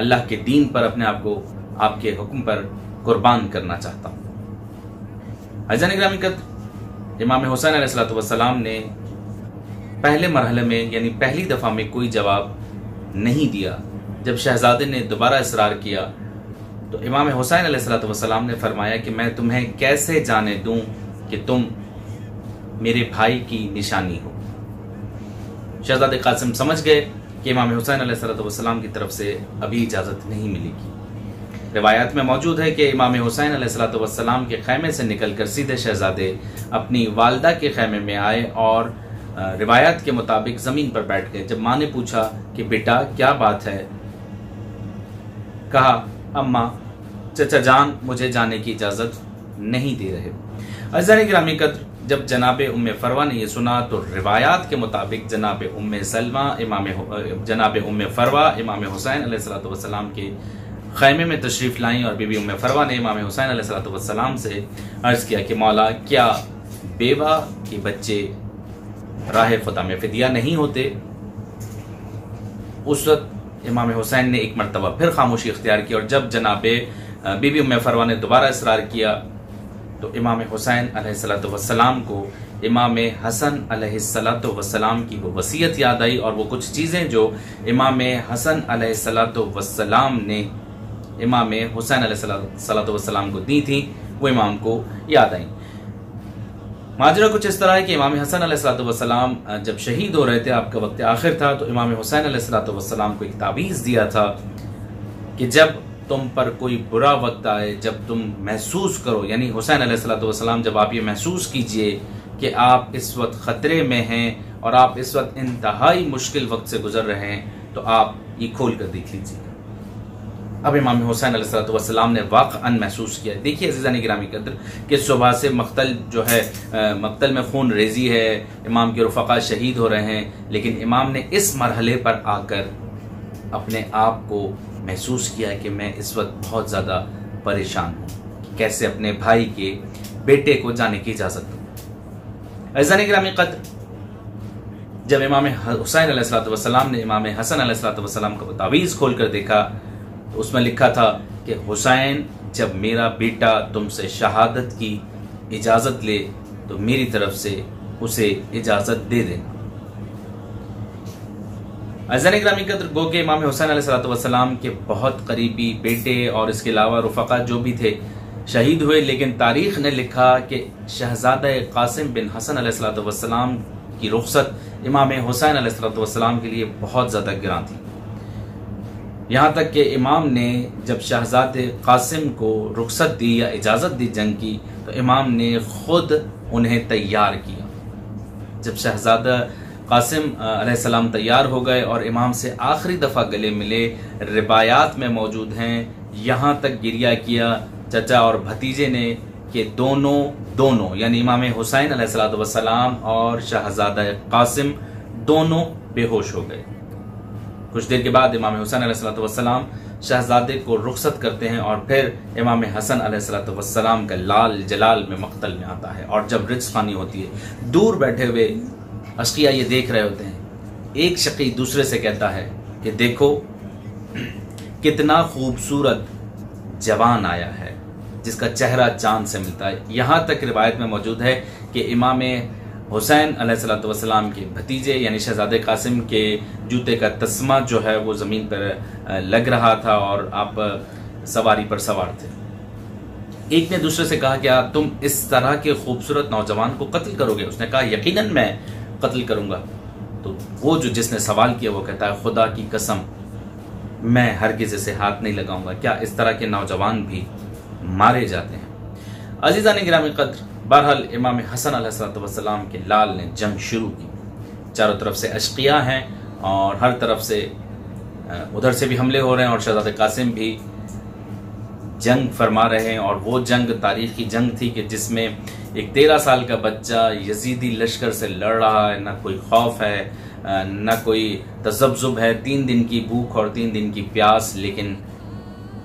اللہ کے دین پر اپنے آپ کو آپ کے حکم پر قربان کرنا چاہتا ہوں۔ عزیزان گرامی قدر، امام حسین علیہ السلام نے پہلے مرحلے میں یعنی پہلی دفعہ میں کوئی جواب نہیں دیا۔ جب شہزادے نے دوبارہ اصرار کیا تو امام حسین علیہ السلام نے فرمایا کہ میں تمہیں کیسے جانے دوں کہ تم میرے بھائی کی نشانی ہو۔ شہزادے قاسم سمجھ گئے کہ امام حسین علیہ السلام کی طرف سے ابھی اجازت نہیں ملے گی۔ روایات میں موجود ہے کہ امام حسین علیہ السلام کے خیمے سے نکل کر سیدھے شہزادے اپنی والدہ کے خیمے میں آئے اور روایات کے مطابق زمین پر بیٹھ گئے۔ جب ماں نے پوچھا کہ بیٹا کیا بات ہے، کہا اماں چچا جان مجھے جانے کی اجازت نہیں دے رہے۔ عزیزان گرامی قدر، جب جناب ام فروہ نے یہ سنا تو روایات کے مطابق جناب ام فروہ امام حسین علیہ السلام کے خیمے میں تشریف لائیں اور بی بی ام فروہ نے امام حسین علیہ السلام سے عرض کیا کہ مولا کیا بیوہ کے بچے راہ خدا میں فدیہ نہیں ہوتے؟ اس وقت امام حسین نے ایک مرتبہ پھر خاموشی اختیار کی، اور جب جناب بی بی ام فروہ نے دوبارہ اصرار کیا تو امام حسین علیہ السلام کو امام حسن علیہ السلام کی وہ وصیت یاد آئی، اور وہ کچھ چیزیں جو امام حسن علیہ السلام نے امام حسین علیہ السلام کو دی تھیں وہ امام کو یاد آئیں۔ ماجرا کچھ اس طرح ہے کہ امام حسن علیہ السلام جب شہید ہو رہے تھے، آپ کا وقت آخر تھا، تو امام حسین علیہ السلام کو ایک تعویذ دیا تھا کہ جب تم پر کوئی برا وقت آئے، جب تم محسوس کرو، یعنی حسین علیہ السلام جب آپ یہ محسوس کیجئے کہ آپ اس وقت خطرے میں ہیں اور آپ اس وقت انتہائی مشکل وقت سے گزر رہے ہیں، تو آپ یہ کھول کر دیکھ لیجئے۔ اب امام حسین علیہ السلام نے واقعاً محسوس کیا۔ دیکھیے عزیزان گرامی قدر کہ صبح سے مقتل جو ہے، مقتل میں خون ریزی ہے، امام کے رفقا شہید ہو رہے ہیں، لیکن امام نے اس مرحلے پر آ کر اپنے آپ کو محسوس کیا کہ میں اس وقت بہت زیادہ پریشان ہوں کہ کیسے اپنے بھائی کے بیٹے کو جانے کی اجازت دوں۔ عزیزان گرامی قدر، جب امام حسین علیہ السلام نے امام حسن علیہ السلام کا تعویذ کھول کر دیکھا تو اس میں لکھا تھا کہ حسین جب میرا بیٹا تم سے شہادت کی اجازت لے تو میری طرف سے اسے اجازت دے دینا۔ عزیزان گرامی قدر، گو کہ امام حسین علیہ السلام کے بہت قریبی بیٹے اور اس کے علاوہ رفقا جو بھی تھے شہید ہوئے، لیکن تاریخ نے لکھا کہ شہزادہ قاسم بن حسن علیہ السلام کی رخصت امام حسین علیہ السلام کے لیے بہت زیادہ گراں تھی، یہاں تک کہ امام نے جب شہزادہ قاسم کو رخصت دی یا اجازت دی جنگ کی تو امام نے خود انہیں تیار کیا۔ جب شہزادہ قاسم علیہ السلام تیار ہو گئے اور امام سے آخری دفعہ گلے ملے، روایات میں موجود ہیں یہاں تک گریہ کیا چچا اور بھتیجے نے کہ دونوں یعنی امام حسین علیہ السلام اور شہزادہ قاسم دونوں بے ہوش ہو گئے۔ کچھ دیر کے بعد امام حسین علیہ السلام شہزادے کو رخصت کرتے ہیں اور پھر امام حسن علیہ السلام کا لال جلال میں مقتل میں آتا ہے، اور جب رزق خوانی ہوتی ہے دور بیٹھے ہوئے اشقیاء یہ دیکھ رہے ہوتے ہیں، ایک شقی دوسرے سے کہتا ہے کہ دیکھو کتنا خوبصورت جوان آیا ہے جس کا چہرہ چاند سے ملتا ہے۔ یہاں تک روایت میں موجود ہے کہ امام حسین علیہ السلام کے بھتیجے یعنی شہزادہ قاسم کے جوتے کا تسمہ جو ہے وہ زمین پر لگ رہا تھا اور آپ سواری پر سوار تھے۔ ایک نے دوسرے سے کہا کہ تم اس طرح کے خوبصورت نوجوان کو قتل کرو گے؟ اس نے کہا یقیناً میں قتل کروں گا۔ تو وہ جس نے سوال کیا وہ کہتا ہے خدا کی قسم میں ہرگز اسے ہاتھ نہیں لگاؤں گا، کیا اس طرح کے نوجوان بھی مارے جاتے ہیں؟ عزیزان گرامی قدر، بہرحال امام حسن علیہ السلام کے لال نے جنگ شروع کی۔ چاروں طرف سے اشقیاء ہیں اور ہر طرف سے ادھر سے بھی حملے ہو رہے ہیں اور شہزادہ قاسم بھی جنگ فرما رہے ہیں، اور وہ جنگ تاریخی جنگ تھی کہ جس میں ایک 13 سال کا بچہ یزیدی لشکر سے لڑ رہا ہے، نہ کوئی خوف ہے نہ کوئی تذبذب ہے، 3 دن کی بھوک اور 3 دن کی پیاس، لیکن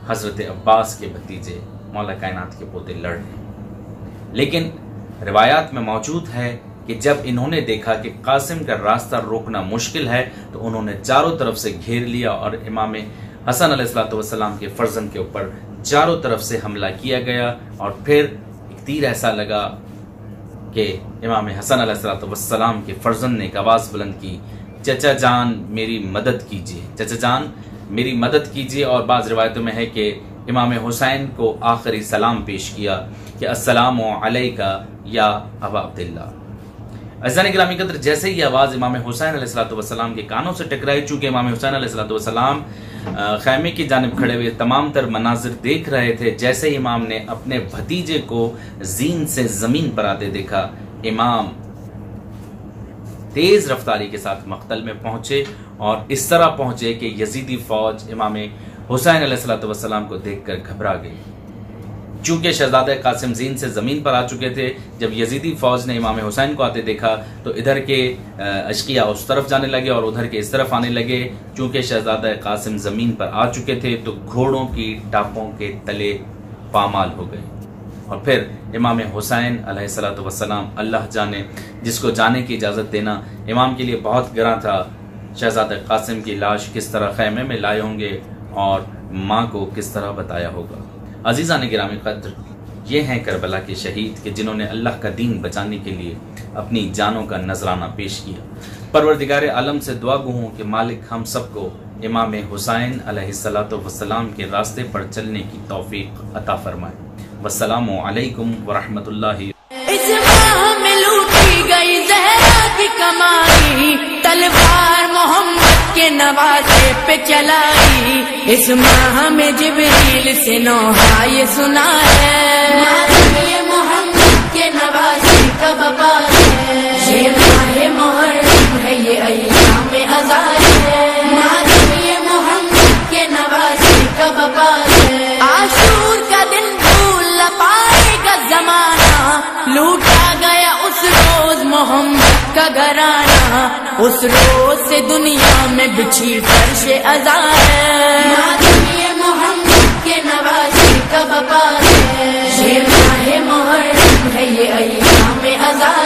حضرت عباس کے بھتیجے مولا کائنات کے پوتے لڑ رہے ہیں۔ لیکن روایات میں موجود ہے کہ جب انہوں نے دیکھا کہ قاسم کا راستہ روکنا مشکل ہے تو انہوں نے چاروں طرف سے گھیر لیا اور امام حسن علیہ السلام کے فرزند کے اوپر چاروں طرف سے حملہ کیا گیا، اور پھر ایک تیر ایسا لگا کہ امام حسن علیہ السلام کے فرزند نے ایک آواز بلند کی، چچا جان میری مدد کیجیے، چچا جان میری مدد کیجیے۔ اور بعض روایتوں میں ہے کہ امام حسین کو آخری سلام پیش کیا کہ السلام علیکہ یا ابا عبداللہ۔ عزیزان گرامی قدر، جیسے ہی آواز امام حسین علیہ السلام کے کانوں سے ٹکرائی، چونکہ امام حسین علیہ السلام خیمے کی جانب کھڑے ہوئے تمام تر مناظر دیکھ رہے تھے، جیسے ہی امام نے اپنے بھتیجے کو زین سے زمین پر آتے دیکھا، امام تیز رفتاری کے ساتھ مقتل میں پہنچے، اور اس طرح پہنچے کہ یزیدی فوج امام حسین علیہ السلام کو دیکھ کر گھبرا گئی۔ چونکہ شہزادہ قاسم زین سے زمین پر آ چکے تھے، جب یزیدی فوج نے امام حسین کو آتے دیکھا تو ادھر کے اشقیاء اس طرف جانے لگے اور ادھر کے اس طرف آنے لگے۔ چونکہ شہزادہ قاسم زمین پر آ چکے تھے تو گھوڑوں کی ٹاپوں کے تلے پامال ہو گئے، اور پھر امام حسین علیہ السلام، اللہ جانے جس کو جانے کی اجازت دینا امام کے لیے بہت گراں تھا، شہزادہ قاسم کی لاش کس طرح خیمے میں لائے ہوں گے اور ماں کو کس طرح بتایا ہوگا۔ عزیزان گرامی قدر، یہ ہیں کربلا کے شہید کہ جنہوں نے اللہ کا دین بچانے کے لیے اپنی جانوں کا نذرانہ پیش کیا۔ پروردگار عالم سے دعا گو ہوں کہ مالک ہم سب کو امام حسین علیہ السلام کے راستے پر چلنے کی توفیق عطا فرمائے۔ والسلام علیکم ورحمۃ اللہ۔ اس ماہ میں لوٹی گئی زہرا کی کمائی، تلوار محمد کے نواسے پہ چلائی، اس ماہ میں جبریل سے نوحہ یہ سنا ہے، یہ محمد کے نواسے کا بپاس ہے، یہ ماہ محرم ہے، یہ ایام ازار ہے، یہ محمد کے نواسے کا بپاس ہے، عاشور کا دن بھول نہ پائے گا زمانہ، لوٹا گیا اس روز محمد کا گھرانہ، اس روز سے دنیا میں بچھی فرش ازار ہے، یہ محمد کے نواسے کا بپاس ہے، یہ ماہ محرم ہے، یہ ایام ازار